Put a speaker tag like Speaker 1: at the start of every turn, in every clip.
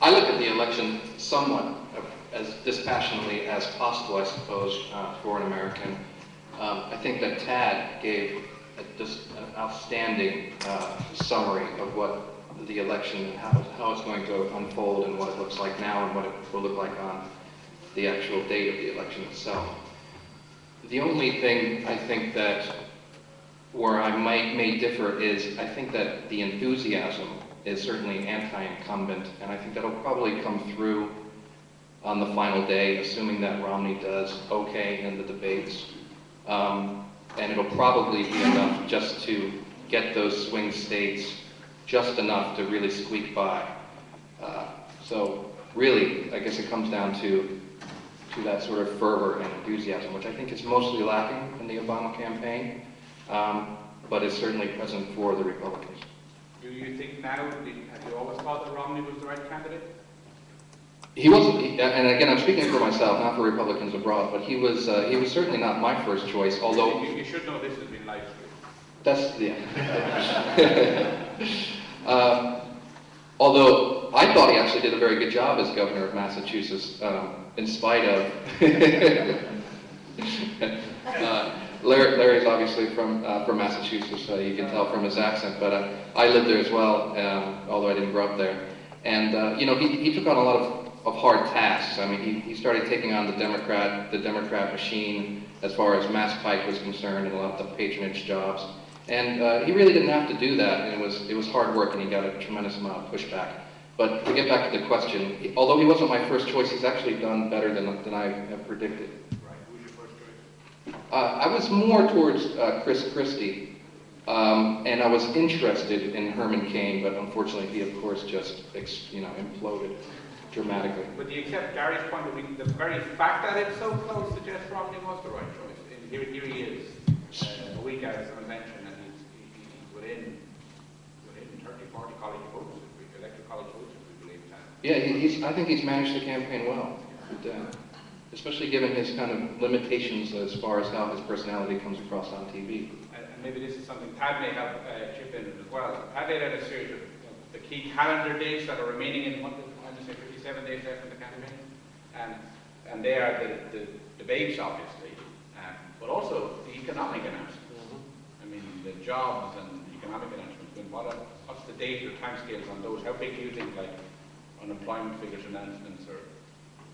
Speaker 1: I look at the election somewhat as dispassionately as possible, I suppose, for an American. I think that Tad gave just an outstanding summary of what the election, how it's going to unfold and what it looks like now and what it will look like on the actual date of the election itself. The only thing I think that where I may differ is I think that the enthusiasm is certainly anti-incumbent, and I think that'll probably come through on the final day, assuming that Romney does okay in the debates. And it'll probably be enough just to get those swing states just enough to really squeak by. So really, I guess it comes down to that sort of fervor and enthusiasm, which I think is mostly lacking in the Obama campaign, but is certainly present for the Republicans.
Speaker 2: Do you think now, have you always thought that Romney was the right candidate?
Speaker 1: He wasn't, and again, I'm speaking for myself, not for Republicans abroad, but he was certainly not my first choice, although...
Speaker 2: You should know this has been live streamed.
Speaker 1: That's, yeah. Although I thought he actually did a very good job as governor of Massachusetts, in spite of... Larry's obviously from Massachusetts, you can tell from his accent, but I lived there as well, although I didn't grow up there. And, you know, he took on a lot of hard tasks. I mean, he started taking on the Democrat machine as far as Mass Pike was concerned and a lot of the patronage jobs. And he really didn't have to do that, and it was hard work, and he got a tremendous amount of pushback. But to get back to the question, although he wasn't my first choice, he's actually done better than I have predicted.
Speaker 2: Right. Who's your first choice?
Speaker 1: I was more towards Chris Christie, and I was interested in Herman Cain, but unfortunately he, of course, just imploded dramatically.
Speaker 2: But do you accept Gary's point that the very fact that it's so close suggests Romney was the right choice? And here he is, a week out of the convention, and he's within 30, 40 college votes, electoral college votes, if we believe that.
Speaker 1: Yeah, I think he's managed the campaign well, especially given his kind of limitations as far as how his personality comes across on TV.
Speaker 2: And maybe this is something Tad may help chip in as well. Tad laid out a series of the key calendar dates that are remaining in 57 days left in the campaign, and they are the debates, obviously, but also the economic announcements. I mean, the jobs and economic announcements. What's the date or timescales on those? How big do you think, like, unemployment figures announcements or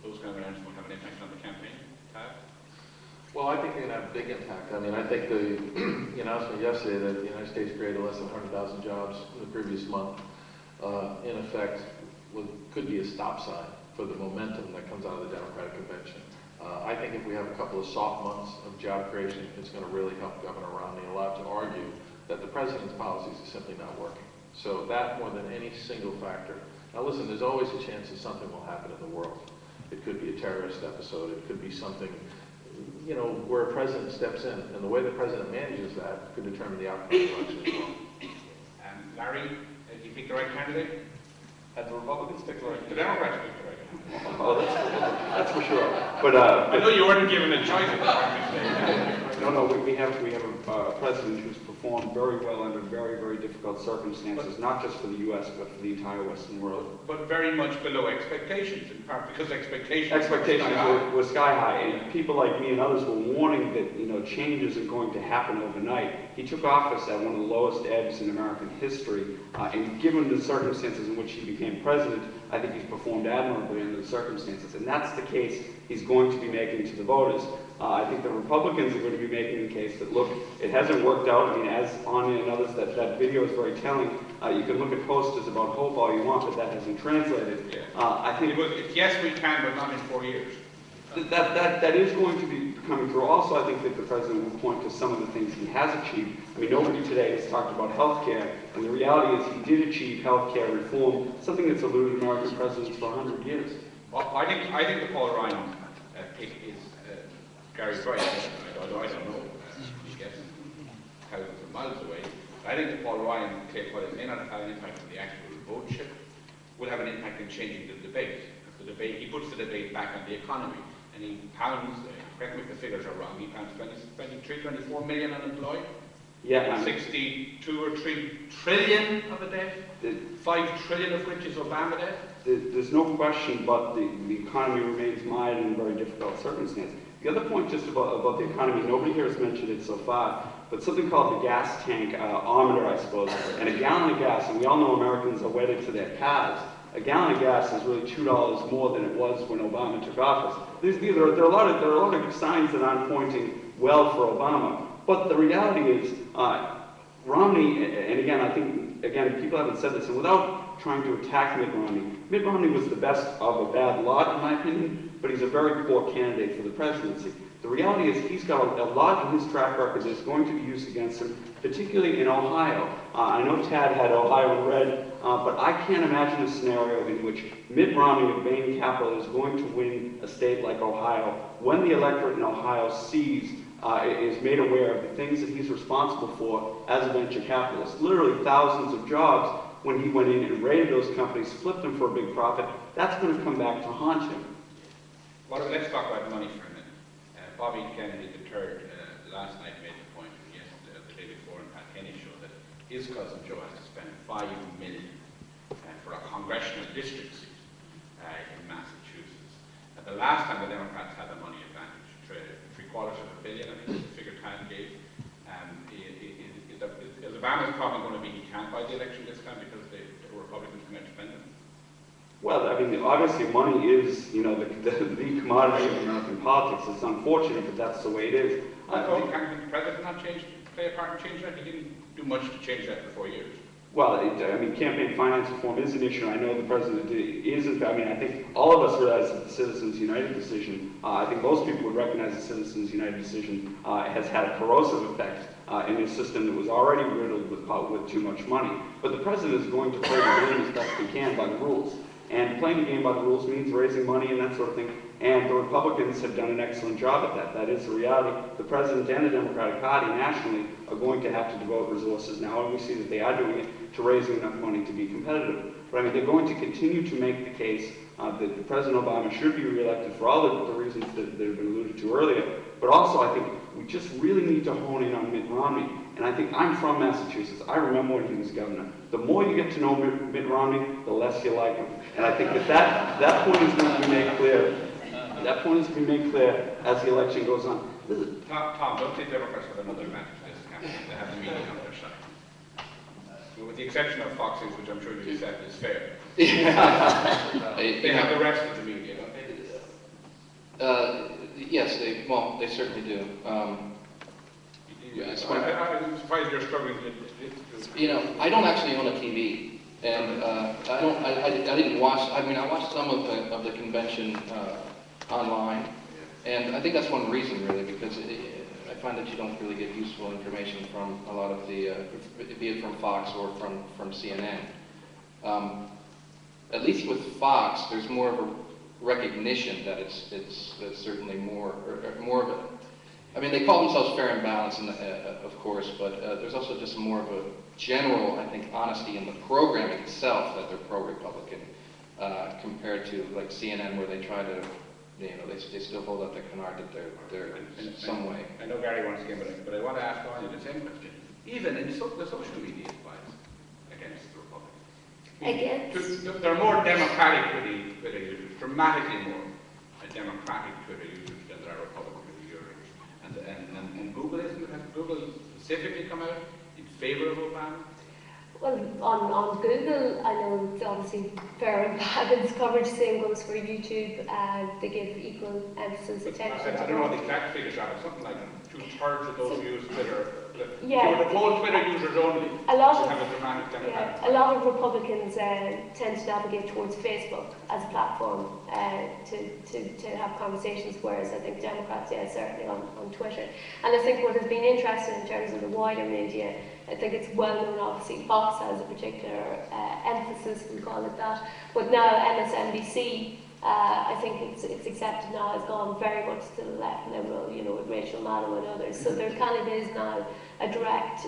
Speaker 2: those kind of announcements will have an impact on the campaign? Tad?
Speaker 3: Well, I think they're going to have a big impact. I mean, I think the announcement yesterday that the United States created less than 100,000 jobs in the previous month, in effect, could be a stop sign for the momentum that comes out of the Democratic convention. I think if we have a couple of soft months of job creation, it's going to really help Governor Romney a lot to argue that the president's policies are simply not working. So that more than any single factor. Now listen, there's always a chance that something will happen in the world. It could be a terrorist episode. It could be something, you know, where a president steps in. And the way the president manages that could determine the outcome of the election as well.
Speaker 2: Larry, do you pick the right candidate?
Speaker 4: Had the Republicans picked the right
Speaker 2: The
Speaker 4: candidate?
Speaker 2: Democrats picked the right candidate.
Speaker 4: Oh, that's for sure. But
Speaker 2: I know you weren't given a choice at the time.
Speaker 4: no, we have a president who's performed very well under very, very difficult circumstances, not just for the U.S. but for the entire Western world.
Speaker 2: But very much below expectations, in part because expectations
Speaker 4: were sky high, and people like me and others were warning that change isn't going to happen overnight. He took office at one of the lowest ebbs in American history, and given the circumstances in which he became president, I think he's performed admirably under the circumstances, and that's the case he's going to be making to the voters. I think the Republicans are going to be making the case that, look, it hasn't worked out. I mean, as Anya and others, that video is very telling. You can look at posters about hope all you want, but that hasn't translated.
Speaker 2: Yeah.
Speaker 4: I think
Speaker 2: yes, we can, but not in 4 years.
Speaker 4: That is going to be coming through. Also, I think that the president will point to some of the things he has achieved. I mean, nobody today has talked about health care, and the reality is he did achieve health care reform, something that's eluded American presidents for 100 years.
Speaker 2: Well, I think the Paul Ryan pick is Gary's right, although I don't know. He's guessing thousands of miles away. I think the Paul Ryan clip, while it may not have had an impact on the actual voteship, will have an impact in changing the debate. He puts the debate back on the economy, and he pounds, correct me if the figures are wrong, he pounds 23, 24 million unemployed,
Speaker 4: Yeah, and
Speaker 2: 62 or 3 trillion of the debt,
Speaker 4: the-
Speaker 2: 5 trillion of which is Obama debt.
Speaker 4: there's no question but the economy remains mired in a very difficult circumstance. The other point just about the economy, nobody here has mentioned it so far, but something called the gas tank ometer, I suppose, and a gallon of gas, and we all know Americans are wedded to their cars. A gallon of gas is really $2 more than it was when Obama took office. There are a lot of signs that aren't pointing well for Obama, but the reality is Romney, and again, I think, people haven't said this, and without trying to attack Mitt Romney was the best of a bad lot, in my opinion, but he's a very poor candidate for the presidency. The reality is he's got a lot in his track record that's going to be used against him, particularly in Ohio. I know Tad had Ohio in red, but I can't imagine a scenario in which Mitt Romney of Bain Capital is going to win a state like Ohio when the electorate in Ohio is made aware of the things that he's responsible for as a venture capitalist. Literally thousands of jobs when he went in and raided those companies, flipped them for a big profit. That's going to come back to haunt him.
Speaker 2: Let's talk about money for a minute. Bobby Kennedy III last night made the point, yesterday, the day before, in Pat Kenny's show, that his cousin Joe has to spend $5 million for a congressional district seat in Massachusetts. The last time the Democrats had the money advantage, $750 million, I think is the figure Tad gave. Is Obama's probably going to be, he can't buy the election this time because the Republicans can outspend him?
Speaker 4: Well, I mean, obviously money is, the commodity of American politics. It's unfortunate, but that's the way it is.
Speaker 2: Can the president not play a part in changing that? He didn't do much to change that for 4 years.
Speaker 4: Well, campaign finance reform is an issue. I know the president isn't. I think all of us realize that the Citizens United decision, I think most people would recognize the Citizens United decision has had a corrosive effect in a system that was already riddled with too much money. But the president is going to play the game as best he can by the rules. And playing the game by the rules means raising money and that sort of thing. And the Republicans have done an excellent job at that. That is the reality. The president and the Democratic Party nationally are going to have to devote resources now, and we see that they are doing it, to raising enough money to be competitive. But they're going to continue to make the case that President Obama should be reelected for all the reasons that have been alluded to earlier. But also, I think we just really need to hone in on Mitt Romney. And I think I'm from Massachusetts. I remember when he was governor. The more you get to know Mitt Romney, the less you like him. And I think that point is going to be made clear. That point is going to be made clear as the election goes on.
Speaker 2: Tom, don't think Democrats have another advantage in this campaign. They have the media on their side. With the exception of Fox News, which I'm sure you accept is fair. They have the rest of the media, don't they?
Speaker 1: Yes, they certainly do. I'm
Speaker 2: surprised you're struggling to...
Speaker 1: I don't actually own a TV, and I didn't watch. I watched some of the convention online, and I think that's one reason, really, because I find that you don't really get useful information from a lot of the, be it from Fox or from CNN. At least with Fox, there's more of a recognition that it's certainly more of a. They call themselves fair and balanced, of course, but there's also just more of a general, I think, honesty in the programming itself that they're pro-Republican, compared to like CNN, where they try to, they still hold up their canard that they're in some way.
Speaker 2: I know Gary wants to get, but I want to ask Anya the same question. Even in the social media is biased against the Republicans. There are more Democratic Twitter users, dramatically more Democratic Twitter users than there are Republican Twitter users. And Google has Google specifically come out in favor of Obama?
Speaker 5: Well, on Google, I know it's obviously fair and balanced coverage. Same goes for YouTube. They give equal emphasis, attention.
Speaker 2: I don't know the exact figures, but something like 2/3 of those use Twitter.
Speaker 5: Yeah,
Speaker 2: the whole Twitter users only.
Speaker 5: A lot
Speaker 2: have a dramatic Democratic.
Speaker 5: Yeah, a lot of Republicans tend to navigate towards Facebook as a platform to have conversations, whereas I think Democrats, certainly on Twitter. And I think what has been interesting in terms of the wider media, I think it's well known, obviously, Fox has a particular emphasis, we call it that, but now MSNBC, I think it's accepted now, has gone very much to the left liberal, with Rachel Maddow and others. So there kind of is now a direct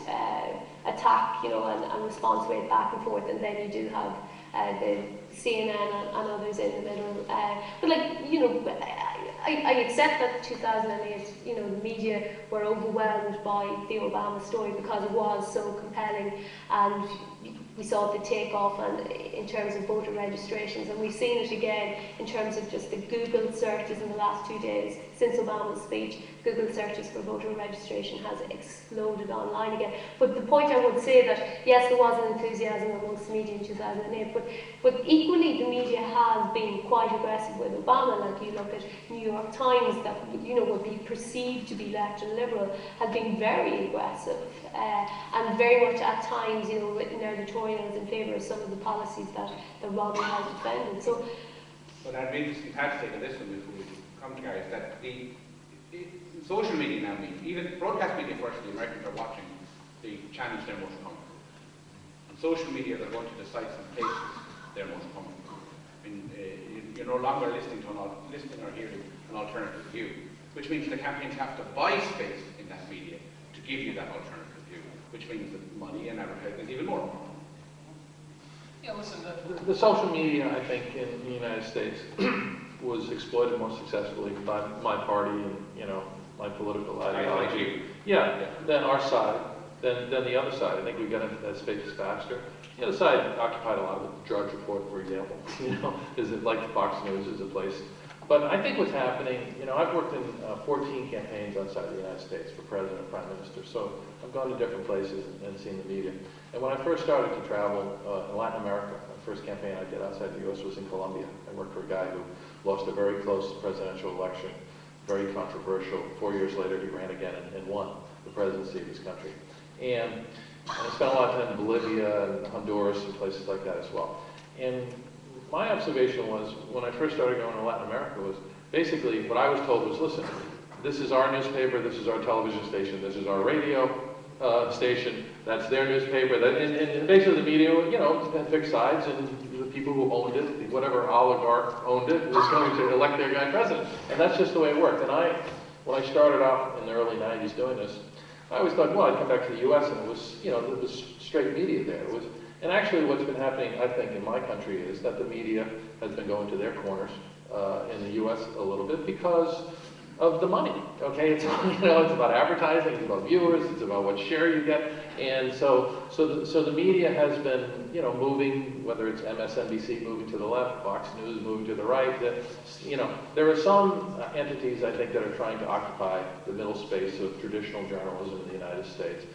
Speaker 5: attack, and response rate back and forth, and then you do have the CNN and others in the middle. But I accept that 2008, you know, the media were overwhelmed by the Obama story because it was so compelling, and we saw the takeoff and in terms of voter registrations, and we've seen it again in terms of just the Google searches in the last 2 days since Obama's speech. Google searches for voter registration has exploded online again. But the point I would say that yes, there was an enthusiasm amongst the media in 2008, but equally the media has been quite aggressive with Obama. Like you look at New York Times, that you know would be perceived to be left and liberal, has been very aggressive and very much at times, you know, written editorials in favour of some of the policies that Rodney has defended. So,
Speaker 2: but I'd be interested to take on this one if we come to Gary, is that the social media now means, even broadcast media first, the Americans are watching the channels they're most comfortable. On social media, they're going to the sites and places they're most comfortable. I mean, you're no longer listening or hearing an alternative view, which means the campaigns have to buy space in that media to give you that alternative view, which means that money and advertising is even more important.
Speaker 1: Yeah, listen,
Speaker 3: The social media, I think, in the United States was exploited more successfully by my party and, you know, my political ideology. Yeah, than our side, than the other side. I think we got into that space faster. The other side occupied a lot of the Drudge Report, for example. You know, is it like Fox News is a place? But I think what's happening, you know, I've worked in 14 campaigns outside the United States for president and prime minister, so I've gone to different places and seen the media. And when I first started to travel in Latin America, the first campaign I did outside the U.S. was in Colombia. I worked for a guy who lost a very close presidential election, very controversial. 4 years later, he ran again and won the presidency of his country. And I spent a lot of time in Bolivia and Honduras and places like that as well. And my observation was, when I first started going to Latin America, was basically what I was told was, listen, this is our newspaper, this is our television station, this is our radio station, that's their newspaper, and basically the media, you know, had fixed sides, and the people who owned it, whatever oligarch owned it, was going to elect their guy president. And that's just the way it worked. And when I started out in the early 90s doing this, I always thought, well, I'd come back to the U.S. and it was, you know, it was straight media there. It was, and actually what's been happening, I think, in my country is that the media has been going to their corners in the U.S. a little bit because of the money, okay? It's, you know, it's about advertising, it's about viewers, it's about what share you get. And so the media has been, you know, moving, whether it's MSNBC moving to the left, Fox News moving to the right. You know, there are some entities, I think, that are trying to occupy the middle space of traditional journalism in the United States.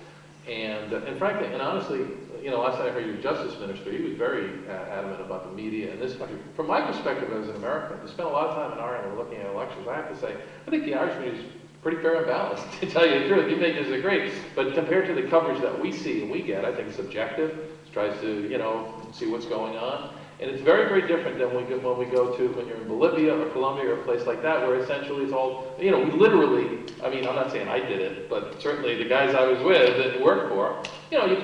Speaker 3: And frankly, and honestly, you know, last night I heard your justice minister, he was very adamant about the media in this country. From my perspective as an American, I spent a lot of time in Ireland looking at elections. I have to say, I think the Irish media is pretty fair and balanced, to tell you the truth. You may disagree, but compared to the coverage that we see and we get, I think it's objective. It tries to, you know, see what's going on. And it's very, very different than when we go to, when you're in Bolivia or Colombia or a place like that, where essentially it's all, you know, we literally, I mean, I'm not saying I did it, but certainly the guys I was with that worked for, you know, you